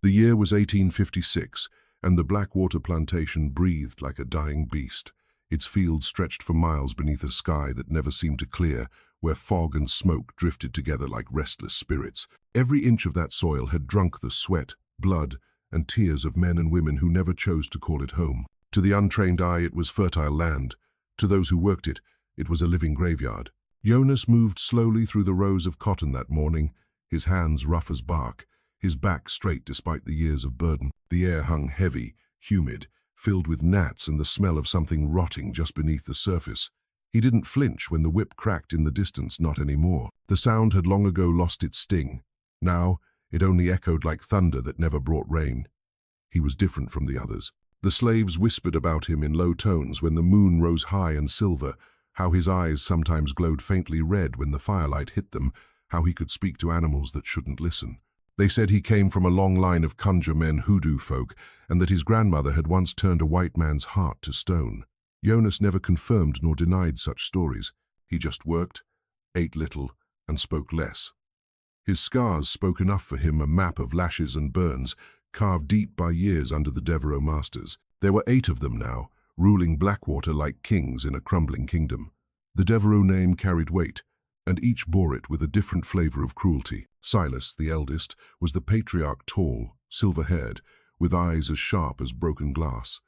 The year was 1856, and the Blackwater Plantation breathed like a dying beast. Its fields stretched for miles beneath a sky that never seemed to clear, where fog and smoke drifted together like restless spirits. Every inch of that soil had drunk the sweat, blood, and tears of men and women who never chose to call it home. To the untrained eye, it was fertile land. To those who worked it, it was a living graveyard. Jonas moved slowly through the rows of cotton that morning, his hands rough as bark, his back straight despite the years of burden. The air hung heavy, humid, filled with gnats and the smell of something rotting just beneath the surface. He didn't flinch when the whip cracked in the distance, not anymore. The sound had long ago lost its sting. Now, it only echoed like thunder that never brought rain. He was different from the others. The slaves whispered about him in low tones when the moon rose high and silver, how his eyes sometimes glowed faintly red when the firelight hit them, how he could speak to animals that shouldn't listen. They said he came from a long line of conjure men, hoodoo folk, and that his grandmother had once turned a white man's heart to stone. Jonas never confirmed nor denied such stories. He just worked, ate little, and spoke less. His scars spoke enough for him, a map of lashes and burns, carved deep by years under the Devereux masters. There were 8 of them now, ruling Blackwater like kings in a crumbling kingdom. The Devereux name carried weight, and each bore it with a different flavor of cruelty. Silas, the eldest, was the patriarch, tall, silver-haired, with eyes as sharp as broken glass.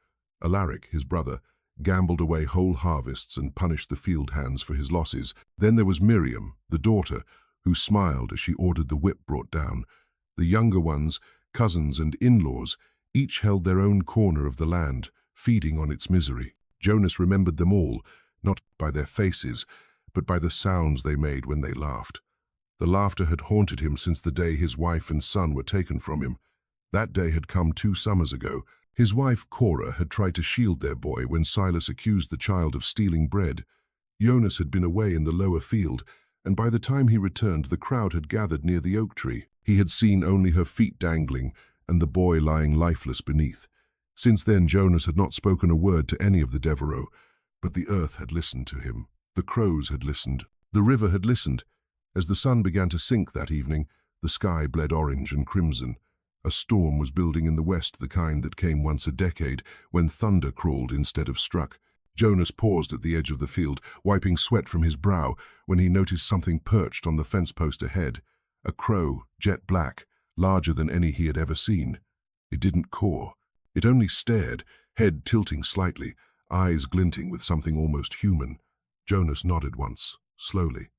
Alaric, his brother, gambled away whole harvests and punished the field hands for his losses. Then there was Miriam, the daughter, who smiled as she ordered the whip brought down. The younger ones, cousins and in-laws, each held their own corner of the land, feeding on its misery. Jonas remembered them all, not by their faces, but by the sounds they made when they laughed. The laughter had haunted him since the day his wife and son were taken from him. That day had come 2 summers ago. His wife, Cora, had tried to shield their boy when Silas accused the child of stealing bread. Jonas had been away in the lower field, and by the time he returned, the crowd had gathered near the oak tree. He had seen only her feet dangling and the boy lying lifeless beneath. Since then, Jonas had not spoken a word to any of the Devereux, but the earth had listened to him. The crows had listened. The river had listened. As the sun began to sink that evening, the sky bled orange and crimson. A storm was building in the west, the kind that came once a decade, when thunder crawled instead of struck. Jonas paused at the edge of the field, wiping sweat from his brow, when he noticed something perched on the fence post ahead. A crow, jet black, larger than any he had ever seen. It didn't caw. It only stared, head tilting slightly, eyes glinting with something almost human. Jonas nodded once, slowly.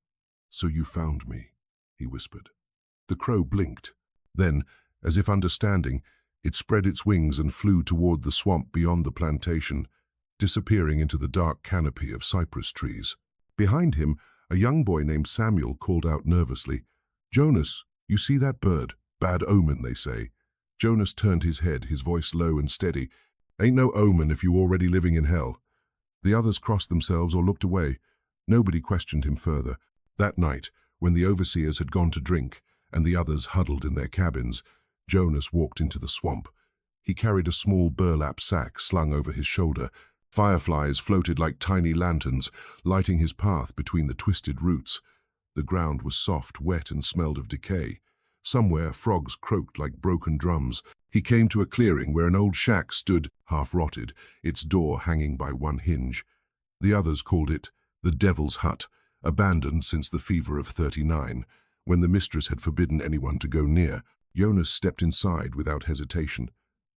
"So you found me," he whispered. The crow blinked. Then, as if understanding, it spread its wings and flew toward the swamp beyond the plantation, disappearing into the dark canopy of cypress trees. Behind him, a young boy named Samuel called out nervously, "Jonas, you see that bird? Bad omen, they say." Jonas turned his head, his voice low and steady. "Ain't no omen if you already living in hell." The others crossed themselves or looked away. Nobody questioned him further. That night, when the overseers had gone to drink and the others huddled in their cabins, Jonas walked into the swamp. He carried a small burlap sack slung over his shoulder. Fireflies floated like tiny lanterns, lighting his path between the twisted roots. The ground was soft, wet, and smelled of decay. Somewhere, frogs croaked like broken drums. He came to a clearing where an old shack stood, half-rotted, its door hanging by one hinge. The others called it the Devil's Hut, abandoned since the fever of '39, when the mistress had forbidden anyone to go near. Jonas stepped inside without hesitation.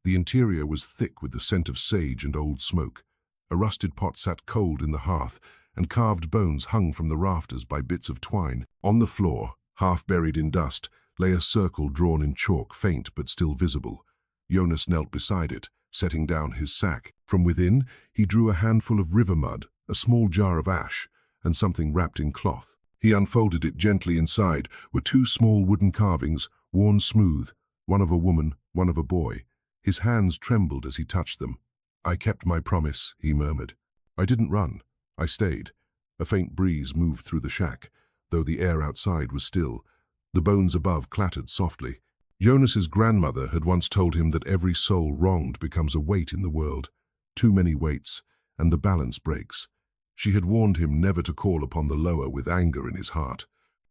The interior was thick with the scent of sage and old smoke. A rusted pot sat cold in the hearth, and carved bones hung from the rafters by bits of twine. On the floor, half buried in dust, lay a circle drawn in chalk, faint but still visible. Jonas knelt beside it, setting down his sack. From within, he drew a handful of river mud, a small jar of ash, and something wrapped in cloth. He unfolded it gently. Inside were 2 small wooden carvings, worn smooth, one of a woman, one of a boy. His hands trembled as he touched them. "I kept my promise," he murmured. "I didn't run. I stayed." A faint breeze moved through the shack, though the air outside was still. The bones above clattered softly. Jonas's grandmother had once told him that every soul wronged becomes a weight in the world. Too many weights, and the balance breaks. She had warned him never to call upon the lower with anger in his heart.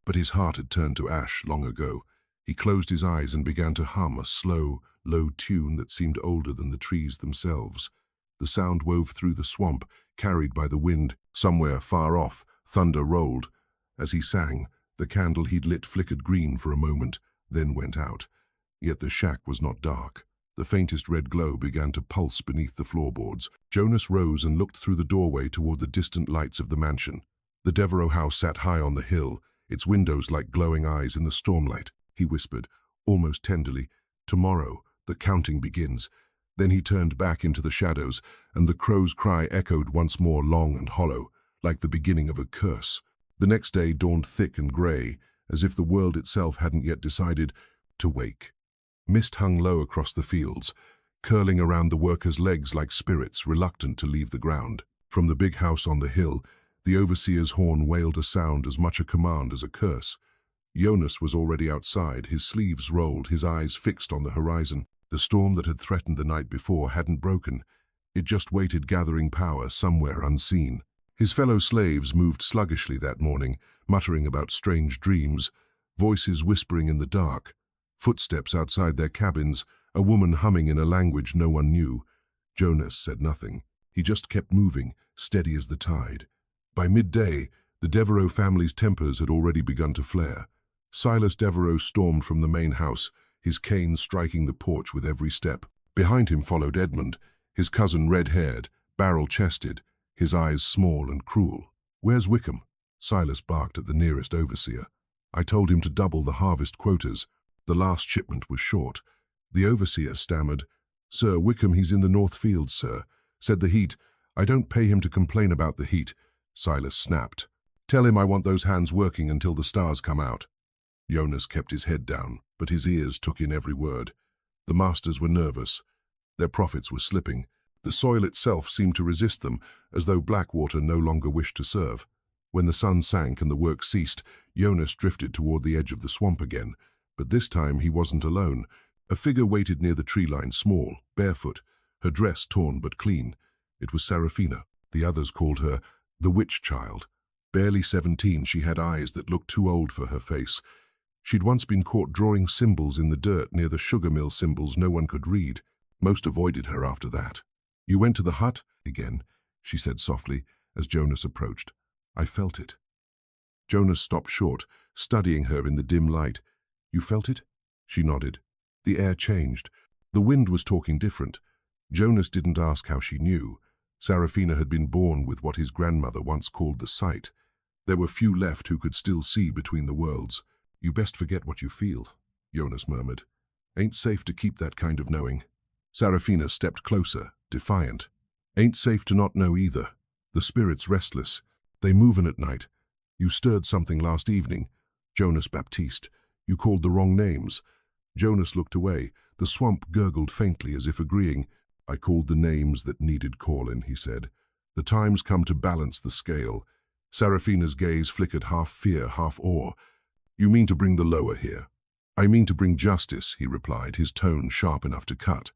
But his heart had turned to ash long ago. He closed his eyes and began to hum a slow, low tune that seemed older than the trees themselves. The sound wove through the swamp, carried by the wind. Somewhere far off, thunder rolled. As he sang, the candle he'd lit flickered green for a moment, then went out. Yet the shack was not dark. The faintest red glow began to pulse beneath the floorboards. Jonas rose and looked through the doorway toward the distant lights of the mansion. The Devereux house sat high on the hill, its windows like glowing eyes in the stormlight. He whispered, almost tenderly, "Tomorrow, the counting begins." Then he turned back into the shadows, and the crow's cry echoed once more, long and hollow, like the beginning of a curse. The next day dawned thick and grey, as if the world itself hadn't yet decided to wake. Mist hung low across the fields, curling around the workers' legs like spirits reluctant to leave the ground. From the big house on the hill, the overseer's horn wailed a sound as much a command as a curse. Jonas was already outside, his sleeves rolled, his eyes fixed on the horizon. The storm that had threatened the night before hadn't broken. It just waited, gathering power somewhere unseen. His fellow slaves moved sluggishly that morning, muttering about strange dreams, voices whispering in the dark, footsteps outside their cabins, a woman humming in a language no one knew. Jonas said nothing. He just kept moving, steady as the tide. By midday, the Devereux family's tempers had already begun to flare. Silas Devereux stormed from the main house, his cane striking the porch with every step. Behind him followed Edmund, his cousin red-haired, barrel-chested, his eyes small and cruel. "Where's Wickham?" Silas barked at the nearest overseer. "I told him to double the harvest quotas. The last shipment was short." The overseer stammered, "Sir, Wickham, he's in the North Fields, sir. Said the heat. I don't pay him to complain about the heat." Silas snapped. "Tell him I want those hands working until the stars come out." Jonas kept his head down, but his ears took in every word. The masters were nervous. Their profits were slipping. The soil itself seemed to resist them, as though Blackwater no longer wished to serve. When the sun sank and the work ceased, Jonas drifted toward the edge of the swamp again. But this time he wasn't alone. A figure waited near the tree line, small, barefoot, her dress torn but clean. It was Seraphina. The others called her the witch child. Barely 17, she had eyes that looked too old for her face. She'd once been caught drawing symbols in the dirt near the sugar mill, symbols no one could read. Most avoided her after that. "You went to the hut again," she said softly as Jonas approached. "I felt it." Jonas stopped short, studying her in the dim light. "You felt it?" She nodded. The air changed. The wind was talking different. Jonas didn't ask how she knew. Seraphina had been born with what his grandmother once called the sight. There were few left who could still see between the worlds. "You best forget what you feel," Jonas murmured. "Ain't safe to keep that kind of knowing." Seraphina stepped closer, defiant. "Ain't safe to not know either. The spirit's restless. They movin' at night. You stirred something last evening. Jonas Baptiste. You called the wrong names." Jonas looked away. The swamp gurgled faintly as if agreeing. "I called the names that needed callin'," he said. "The time's come to balance the scale." Seraphina's gaze flickered, half fear, half awe. "You mean to bring the lower here?" "I mean to bring justice," he replied, his tone sharp enough to cut.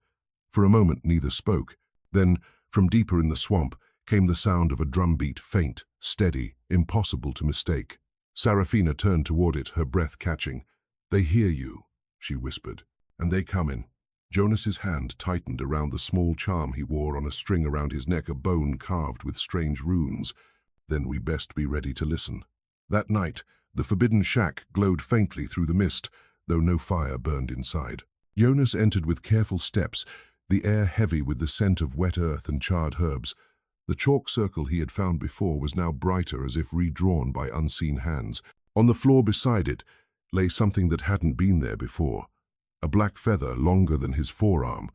For a moment neither spoke. Then, from deeper in the swamp, came the sound of a drumbeat, faint, steady, impossible to mistake. Seraphina turned toward it, her breath catching. "They hear you," she whispered, "and they comin'." Jonas's hand tightened around the small charm he wore on a string around his neck, a bone carved with strange runes. "Then we best be ready to listen." That night, the forbidden shack glowed faintly through the mist, though no fire burned inside. Jonas entered with careful steps, the air heavy with the scent of wet earth and charred herbs. The chalk circle he had found before was now brighter, as if redrawn by unseen hands. On the floor beside it lay something that hadn't been there before. A black feather longer than his forearm,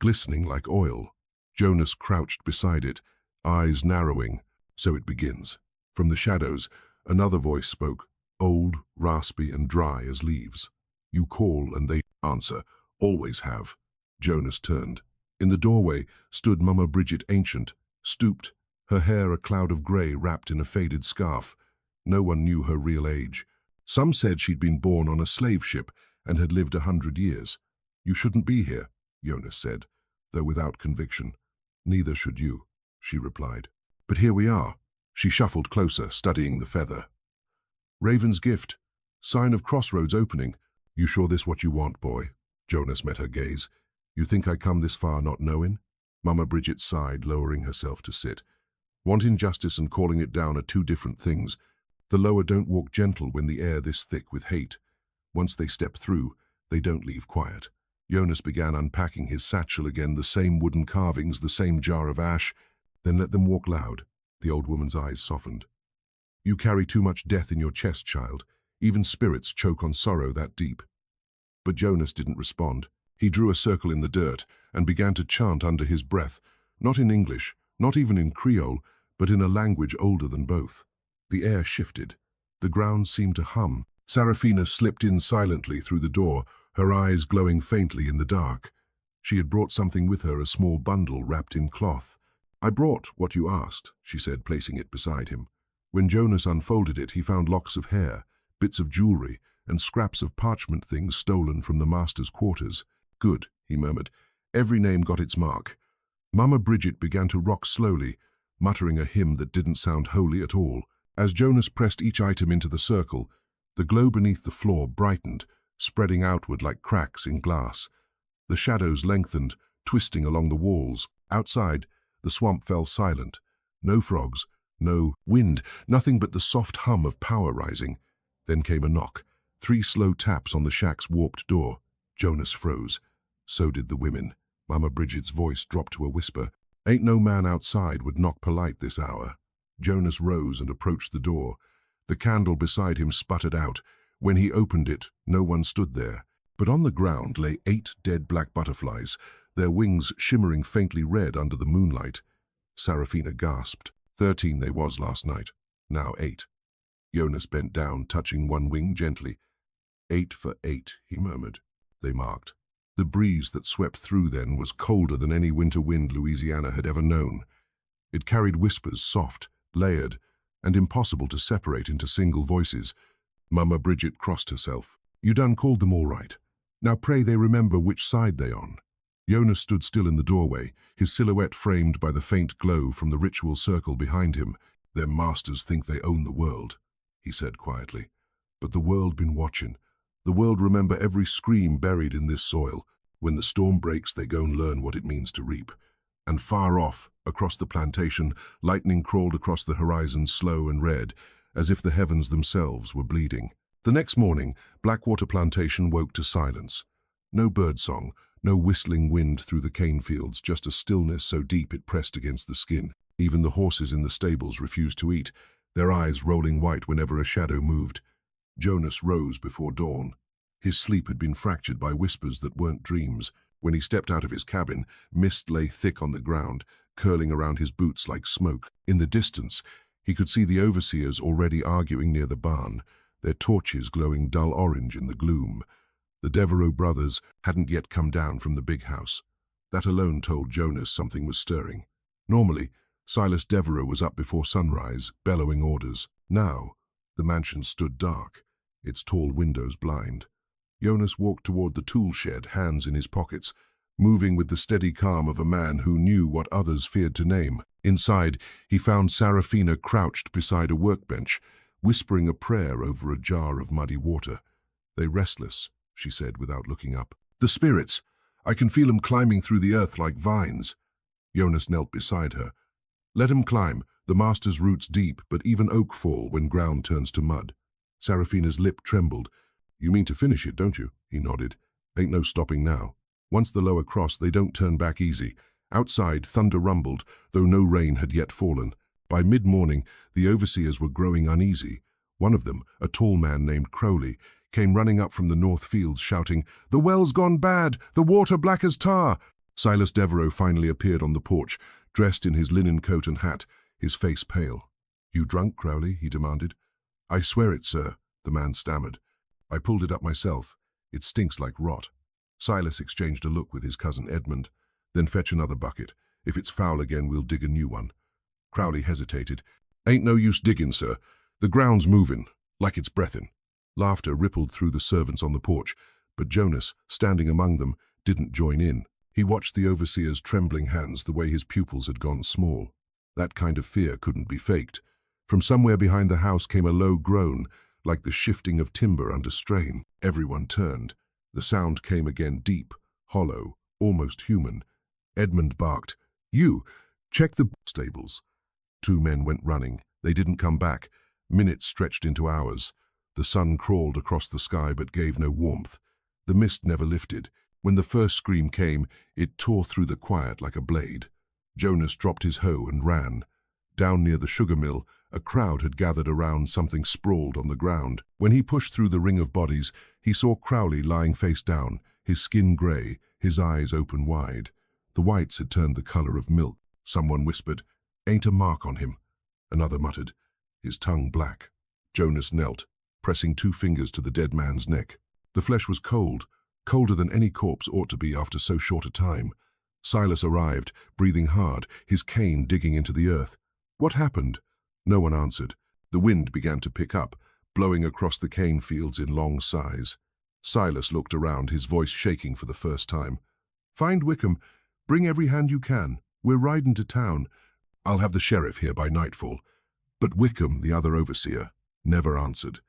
glistening like oil. Jonas crouched beside it, eyes narrowing. "So it begins." From the shadows, another voice spoke, old, raspy, and dry as leaves. "You call and they answer, always have." Jonas turned. In the doorway stood Mama Bridget, ancient, stooped, her hair a cloud of grey wrapped in a faded scarf. No one knew her real age. Some said she'd been born on a slave ship and had lived 100 years. "You shouldn't be here," Jonas said, though without conviction. "Neither should you," she replied. "But here we are." She shuffled closer, studying the feather. "Raven's gift. Sign of crossroads opening. You sure this what you want, boy?" Jonas met her gaze. You think I come this far not knowing? Mama Bridget sighed, lowering herself to sit. Wanting justice and calling it down are two different things. The lower don't walk gentle when the air this thick with hate. Once they step through, they don't leave quiet. Jonas began unpacking his satchel again, the same wooden carvings, the same jar of ash. Then let them walk loud. The old woman's eyes softened. You carry too much death in your chest, child. Even spirits choke on sorrow that deep. But Jonas didn't respond. He drew a circle in the dirt and began to chant under his breath, not in English, not even in Creole, but in a language older than both. The air shifted. The ground seemed to hum. Sarafina slipped in silently through the door, her eyes glowing faintly in the dark. She had brought something with her, a small bundle wrapped in cloth. I brought what you asked, she said, placing it beside him. When Jonas unfolded it, he found locks of hair, bits of jewelry, and scraps of parchment things stolen from the master's quarters. Good, he murmured. Every name got its mark. Mama Bridget began to rock slowly, muttering a hymn that didn't sound holy at all. As Jonas pressed each item into the circle, the glow beneath the floor brightened, spreading outward like cracks in glass. The shadows lengthened, twisting along the walls. Outside, the swamp fell silent. No frogs, no wind, nothing but the soft hum of power rising. Then came a knock. 3 slow taps on the shack's warped door. Jonas froze. So did the women. Mama Bridget's voice dropped to a whisper. Ain't no man outside would knock polite this hour. Jonas rose and approached the door. The candle beside him sputtered out. When he opened it, no one stood there. But on the ground lay 8 dead black butterflies, their wings shimmering faintly red under the moonlight. Sarafina gasped. 13 they was last night. Now 8. Jonas bent down, touching one wing gently. 8 for 8, he murmured. They marked. The breeze that swept through then was colder than any winter wind Louisiana had ever known. It carried whispers, soft, layered, and impossible to separate into single voices. Mama Bridget crossed herself. You done called them all right. Now pray they remember which side they on. Jonas stood still in the doorway, his silhouette framed by the faint glow from the ritual circle behind him. Their masters think they own the world, he said quietly. But the world been watching. The world remember every scream buried in this soil. When the storm breaks, they go and learn what it means to reap. And far off, across the plantation, lightning crawled across the horizon slow and red, as if the heavens themselves were bleeding. The next morning, Blackwater Plantation woke to silence. No birdsong, no whistling wind through the cane fields, just a stillness so deep it pressed against the skin. Even the horses in the stables refused to eat, their eyes rolling white whenever a shadow moved. Jonas rose before dawn. His sleep had been fractured by whispers that weren't dreams. When he stepped out of his cabin, mist lay thick on the ground, curling around his boots like smoke. In the distance, he could see the overseers already arguing near the barn, their torches glowing dull orange in the gloom. The Devereaux brothers hadn't yet come down from the big house. That alone told Jonas something was stirring. Normally, Silas Devereaux was up before sunrise, bellowing orders. Now, the mansion stood dark, its tall windows blind. Jonas walked toward the tool shed, hands in his pockets, moving with the steady calm of a man who knew what others feared to name. Inside, he found Sarafina crouched beside a workbench, whispering a prayer over a jar of muddy water. They restless, she said without looking up. The spirits! I can feel 'em climbing through the earth like vines. Jonas knelt beside her. Let 'em climb, the master's roots deep, but even oak fall when ground turns to mud. Sarafina's lip trembled. You mean to finish it, don't you? He nodded. Ain't no stopping now. Once the lower cross, they don't turn back easy. Outside, thunder rumbled, though no rain had yet fallen. By mid-morning, the overseers were growing uneasy. One of them, a tall man named Crowley, came running up from the north fields shouting, The well's gone bad! The water black as tar! Silas Devereaux finally appeared on the porch, dressed in his linen coat and hat, his face pale. You drunk, Crowley? He demanded. I swear it, sir, the man stammered. I pulled it up myself. It stinks like rot. Silas exchanged a look with his cousin Edmund. Then fetch another bucket. If it's foul again, we'll dig a new one. Crowley hesitated. Ain't no use digging, sir. The ground's moving, like it's breathin'. Laughter rippled through the servants on the porch, but Jonas, standing among them, didn't join in. He watched the overseer's trembling hands the way his pupils had gone small. That kind of fear couldn't be faked. From somewhere behind the house came a low groan, like the shifting of timber under strain. Everyone turned. The sound came again deep, hollow, almost human. Edmund barked, "You! Check the stables." Two men went running. They didn't come back. Minutes stretched into hours. The sun crawled across the sky but gave no warmth. The mist never lifted. When the first scream came, it tore through the quiet like a blade. Jonas dropped his hoe and ran. Down near the sugar mill, a crowd had gathered around something sprawled on the ground. When he pushed through the ring of bodies, he saw Crowley lying face down, his skin grey, his eyes open wide. The whites had turned the colour of milk. Someone whispered, "Ain't a mark on him." Another muttered, his tongue black. Jonas knelt, pressing 2 fingers to the dead man's neck. The flesh was cold, colder than any corpse ought to be after so short a time. Silas arrived, breathing hard, his cane digging into the earth. "What happened?" No one answered. The wind began to pick up, blowing across the cane fields in long sighs. Silas looked around, his voice shaking for the first time. "Find Wickham. Bring every hand you can. We're riding to town. I'll have the sheriff here by nightfall." But Wickham, the other overseer, never answered.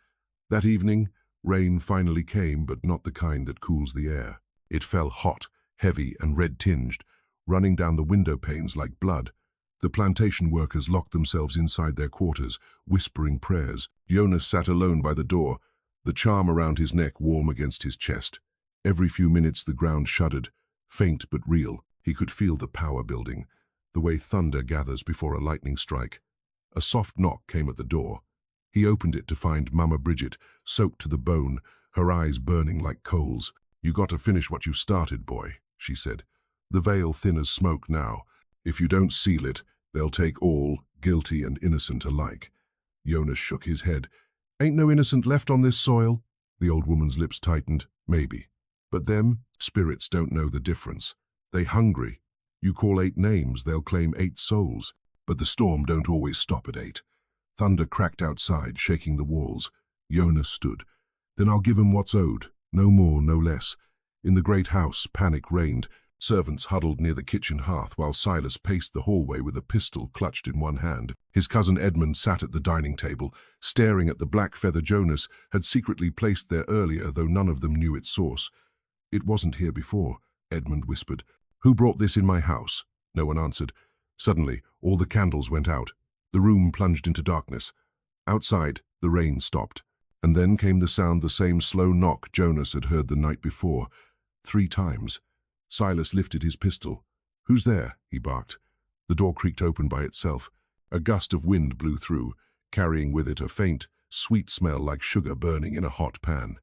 That evening, rain finally came, but not the kind that cools the air. It fell hot, heavy and red-tinged, running down the window panes like blood. The plantation workers locked themselves inside their quarters, whispering prayers. Jonas sat alone by the door, the charm around his neck warm against his chest. Every few minutes the ground shuddered, faint but real. He could feel the power building, the way thunder gathers before a lightning strike. A soft knock came at the door. He opened it to find Mama Bridget, soaked to the bone, her eyes burning like coals. "You got to finish what you started, boy," she said. "The veil thin as smoke now. If you don't seal it, they'll take all, guilty and innocent alike." Jonas shook his head. "Ain't no innocent left on this soil." The old woman's lips tightened. "Maybe. But them spirits don't know the difference. They hungry. You call 8 names, they'll claim 8 souls. But the storm don't always stop at 8. Thunder cracked outside, shaking the walls. Jonas stood. "Then I'll give 'em what's owed. No more, no less." In the great house, panic reigned. Servants huddled near the kitchen hearth while Silas paced the hallway with a pistol clutched in one hand. His cousin Edmund sat at the dining table, staring at the black feather Jonas had secretly placed there earlier, though none of them knew its source. "It wasn't here before," Edmund whispered. "Who brought this in my house?" No one answered. Suddenly, all the candles went out. The room plunged into darkness. Outside, the rain stopped. And then came the sound, the same slow knock Jonas had heard the night before. 3 times. Silas lifted his pistol. "Who's there?" he barked. The door creaked open by itself. A gust of wind blew through, carrying with it a faint, sweet smell like sugar burning in a hot pan.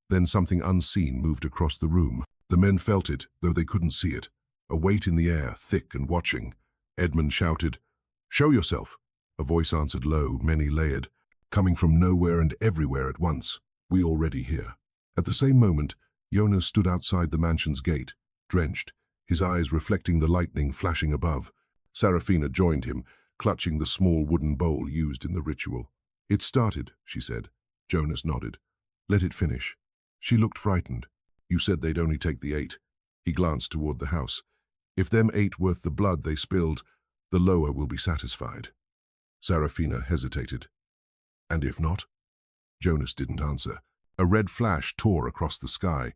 Then something unseen moved across the room. The men felt it, though they couldn't see it. A weight in the air, thick and watching. Edmund shouted, "Show yourself!" A voice answered low, many-layered, coming from nowhere and everywhere at once. "We already here." At the same moment, Jonas stood outside the mansion's gate, drenched, his eyes reflecting the lightning flashing above. Serafina joined him, clutching the small wooden bowl used in the ritual. "It started," she said. Jonas nodded. "Let it finish." She looked frightened. "You said they'd only take the 8. He glanced toward the house. "If them 8 worth the blood they spilled, the lower will be satisfied." Serafina hesitated. "And if not?" Jonas didn't answer. A red flash tore across the sky.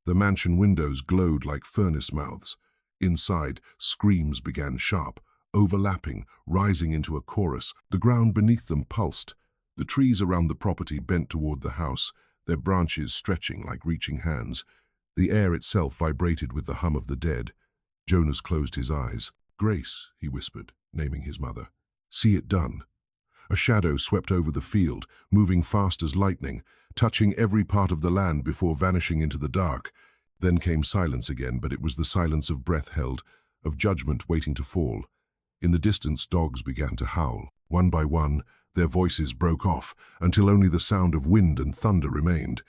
The mansion windows glowed like furnace mouths. Inside, screams began sharp, overlapping, rising into a chorus. The ground beneath them pulsed. The trees around the property bent toward the house, their branches stretching like reaching hands. The air itself vibrated with the hum of the dead. Jonas closed his eyes. "Grace," he whispered, naming his mother. "See it done." A shadow swept over the field, moving fast as lightning, touching every part of the land before vanishing into the dark. Then came silence again, but it was the silence of breath held, of judgment waiting to fall. In the distance, dogs began to howl. One by one, their voices broke off, until only the sound of wind and thunder remained.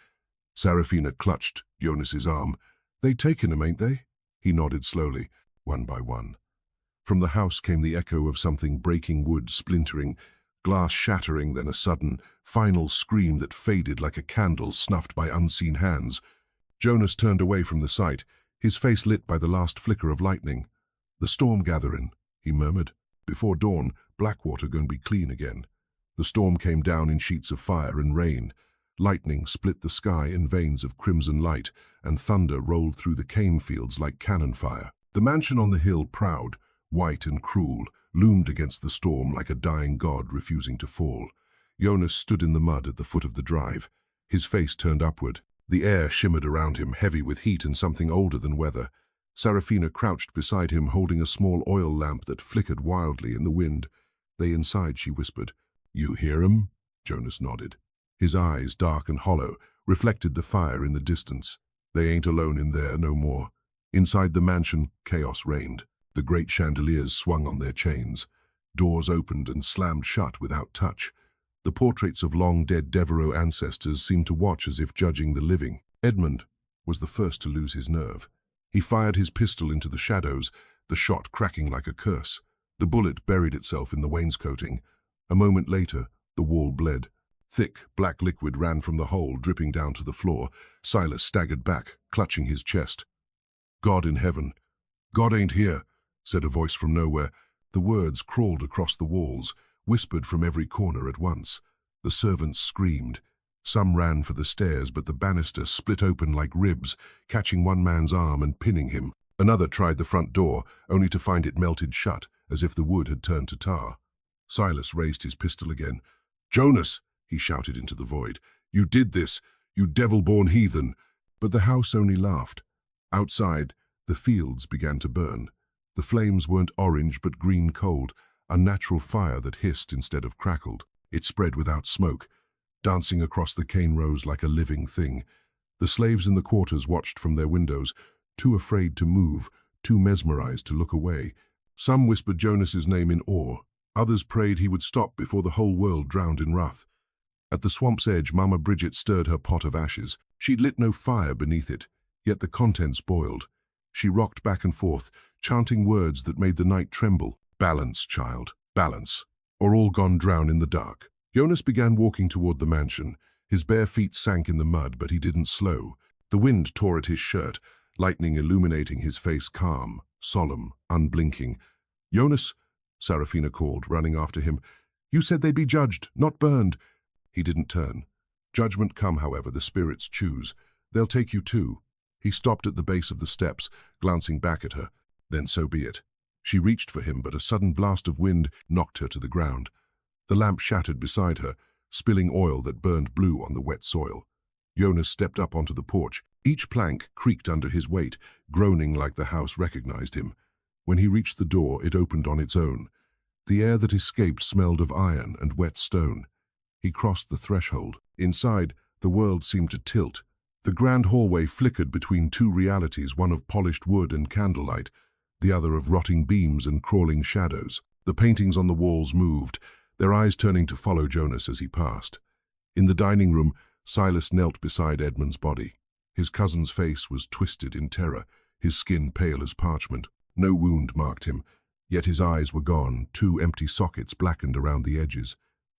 Serafina clutched Jonas's arm. "They taken him, ain't they?" He nodded slowly, one by one. From the house came the echo of something breaking wood, splintering, glass shattering, then a sudden, final scream that faded like a candle snuffed by unseen hands. Jonas turned away from the sight, his face lit by the last flicker of lightning. "The storm gathering," he murmured. "Before dawn, Blackwater gonna be clean again." The storm came down in sheets of fire and rain. Lightning split the sky in veins of crimson light, and thunder rolled through the cane fields like cannon fire. The mansion on the hill, proud, white and cruel, loomed against the storm like a dying god refusing to fall. Jonas stood in the mud at the foot of the drive, his face turned upward. The air shimmered around him, heavy with heat and something older than weather. Sarafina crouched beside him, holding a small oil lamp that flickered wildly in the wind. "They inside," she whispered. "You hear 'em?" Jonas nodded. His eyes, dark and hollow, reflected the fire in the distance. "They ain't alone in there no more." Inside the mansion, chaos reigned. The great chandeliers swung on their chains. Doors opened and slammed shut without touch. The portraits of long-dead Devereux ancestors seemed to watch as if judging the living. Edmund was the first to lose his nerve. He fired his pistol into the shadows, the shot cracking like a curse. The bullet buried itself in the wainscoting. A moment later, the wall bled. Thick, black liquid ran from the hole, dripping down to the floor. Silas staggered back, clutching his chest. "God in heaven! God ain't here," said a voice from nowhere. The words crawled across the walls, whispered from every corner at once. The servants screamed. Some ran for the stairs, but the banister split open like ribs, catching one man's arm and pinning him. Another tried the front door, only to find it melted shut, as if the wood had turned to tar. Silas raised his pistol again. "Jonas!" he shouted into the void. "You did this, you devil-born heathen!" But the house only laughed. Outside, the fields began to burn. The flames weren't orange but green cold, a natural fire that hissed instead of crackled. It spread without smoke, dancing across the cane rows like a living thing. The slaves in the quarters watched from their windows, too afraid to move, too mesmerized to look away. Some whispered Jonas's name in awe. Others prayed he would stop before the whole world drowned in wrath. At the swamp's edge, Mama Bridget stirred her pot of ashes. She'd lit no fire beneath it, yet the contents boiled. She rocked back and forth, chanting words that made the night tremble. "Balance, child, balance, or all gone drown in the dark." Jonas began walking toward the mansion. His bare feet sank in the mud, but he didn't slow. The wind tore at his shirt, lightning illuminating his face, calm, solemn, unblinking. "Jonas," Sarafina called, running after him. "You said they'd be judged, not burned." He didn't turn. "Judgment come, however, the spirits choose. They'll take you too." He stopped at the base of the steps, glancing back at her. "Then so be it." She reached for him, but a sudden blast of wind knocked her to the ground. The lamp shattered beside her, spilling oil that burned blue on the wet soil. Jonas stepped up onto the porch. Each plank creaked under his weight, groaning like the house recognized him. When he reached the door, it opened on its own. The air that escaped smelled of iron and wet stone. He crossed the threshold. Inside, the world seemed to tilt. The grand hallway flickered between two realities, one of polished wood and candlelight, the other of rotting beams and crawling shadows. The paintings on the walls moved, their eyes turning to follow Jonas as he passed. In the dining room, Silas knelt beside Edmund's body. His cousin's face was twisted in terror, his skin pale as parchment. No wound marked him, yet his eyes were gone, two empty sockets blackened around the edges.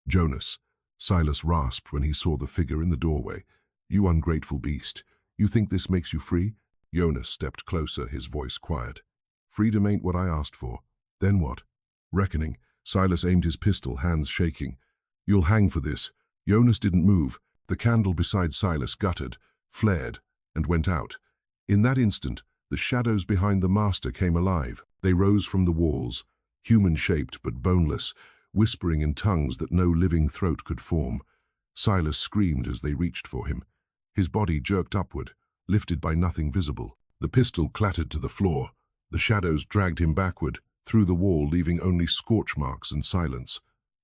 "Jonas," Silas rasped when he saw the figure in the doorway. "You ungrateful beast, you think this makes you free?" Jonas stepped closer, his voice quiet. "Freedom ain't what I asked for." "Then what?" "Reckoning." Silas aimed his pistol, hands shaking. "You'll hang for this." Jonas didn't move. The candle beside Silas guttered, flared, and went out. In that instant, the shadows behind the master came alive. They rose from the walls, human-shaped but boneless, whispering in tongues that no living throat could form. Silas screamed as they reached for him. His body jerked upward, lifted by nothing visible. The pistol clattered to the floor. The shadows dragged him backward, through the wall, leaving only scorch marks and silence.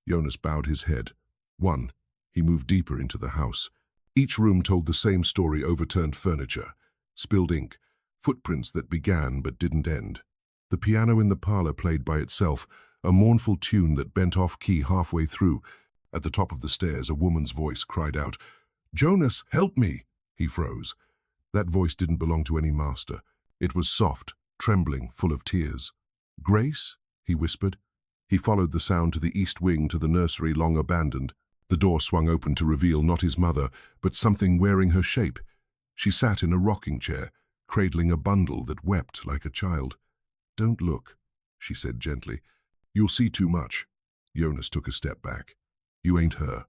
Jonas bowed his head. One. He moved deeper into the house. Each room told the same story: overturned furniture, spilled ink, footprints that began but didn't end. The piano in the parlor played by itself, a mournful tune that bent off key halfway through. At the top of the stairs, a woman's voice cried out, "Jonas, help me!" He froze. That voice didn't belong to any master. It was soft, trembling, full of tears. "Grace?" he whispered. He followed the sound to the east wing, to the nursery long abandoned. The door swung open to reveal not his mother, but something wearing her shape. She sat in a rocking chair, cradling a bundle that wept like a child. "Don't look," she said gently. "You'll see too much." Jonas took a step back. "You ain't her."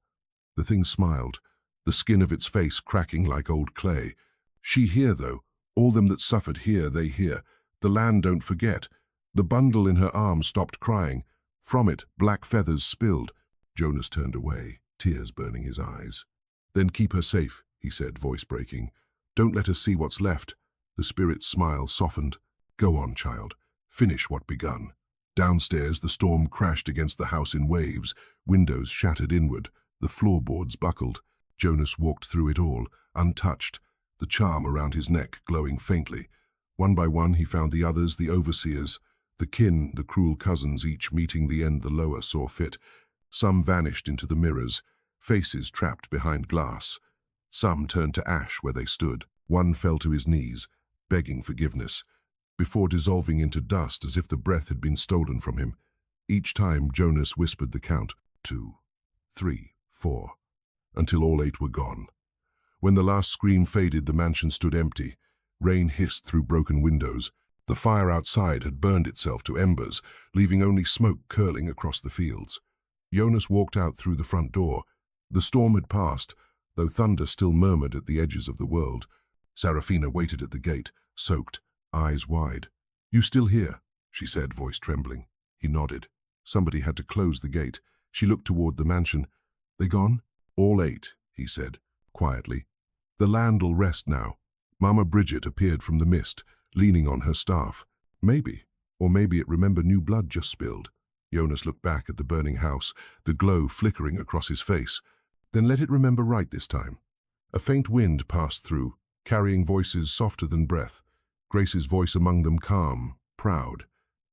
The thing smiled, the skin of its face cracking like old clay. She hear, though. All them that suffered here, they hear. The land don't forget. The bundle in her arms stopped crying. From it, black feathers spilled. Jonas turned away, tears burning his eyes. Then keep her safe, he said, voice breaking. Don't let her see what's left. The spirit's smile softened. Go on, child. Finish what begun. Downstairs, the storm crashed against the house in waves. Windows shattered inward. The floorboards buckled. Jonas walked through it all, untouched, the charm around his neck glowing faintly. One by one he found the others, the overseers, the kin, the cruel cousins, each meeting the end the lower saw fit. Some vanished into the mirrors, faces trapped behind glass. Some turned to ash where they stood. One fell to his knees, begging forgiveness, before dissolving into dust as if the breath had been stolen from him. Each time Jonas whispered the count, 2, 3, 4, until all 8 were gone. When the last scream faded, the mansion stood empty. Rain hissed through broken windows. The fire outside had burned itself to embers, leaving only smoke curling across the fields. Jonas walked out through the front door. The storm had passed, though thunder still murmured at the edges of the world. Serafina waited at the gate, soaked, eyes wide. "You still here?" she said, voice trembling. He nodded. Somebody had to close the gate. She looked toward the mansion. "They gone?" "All 8, he said, quietly. "The land'll rest now." Mama Bridget appeared from the mist, leaning on her staff. Maybe, or maybe it remembered new blood just spilled. Jonas looked back at the burning house, the glow flickering across his face. Then let it remember right this time. A faint wind passed through, carrying voices softer than breath. Grace's voice among them calm, proud.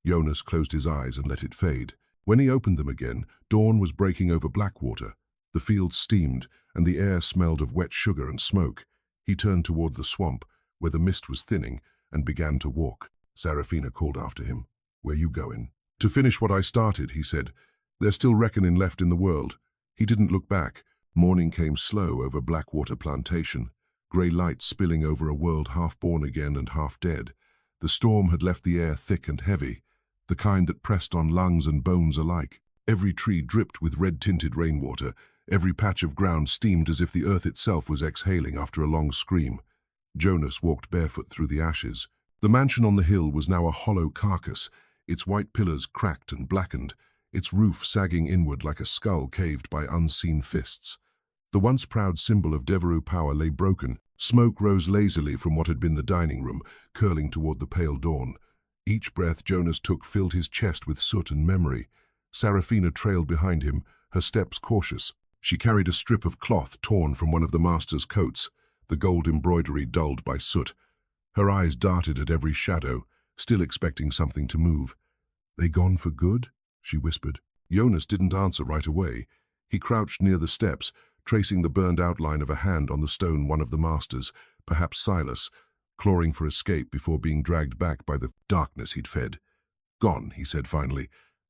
Jonas closed his eyes and let it fade. When he opened them again, dawn was breaking over Blackwater. The fields steamed, and the air smelled of wet sugar and smoke. He turned toward the swamp, where the mist was thinning, and began to walk. Serafina called after him. "Where you going?" "To finish what I started," he said. "There's still reckoning left in the world." He didn't look back. Morning came slow over Blackwater Plantation, grey light spilling over a world half born again and half dead. The storm had left the air thick and heavy, the kind that pressed on lungs and bones alike. Every tree dripped with red-tinted rainwater. Every patch of ground steamed as if the earth itself was exhaling after a long scream. Jonas walked barefoot through the ashes. The mansion on the hill was now a hollow carcass, its white pillars cracked and blackened, its roof sagging inward like a skull caved by unseen fists. The once proud symbol of Devereux power lay broken. Smoke rose lazily from what had been the dining room, curling toward the pale dawn. Each breath Jonas took filled his chest with soot and memory. Serafina trailed behind him, her steps cautious. She carried a strip of cloth torn from one of the master's coats, the gold embroidery dulled by soot. Her eyes darted at every shadow, still expecting something to move. "They gone for good?" she whispered. Jonas didn't answer right away. He crouched near the steps, tracing the burned outline of a hand on the stone, one of the masters, perhaps Silas, clawing for escape before being dragged back by the darkness he'd fed. "Gone," he said finally,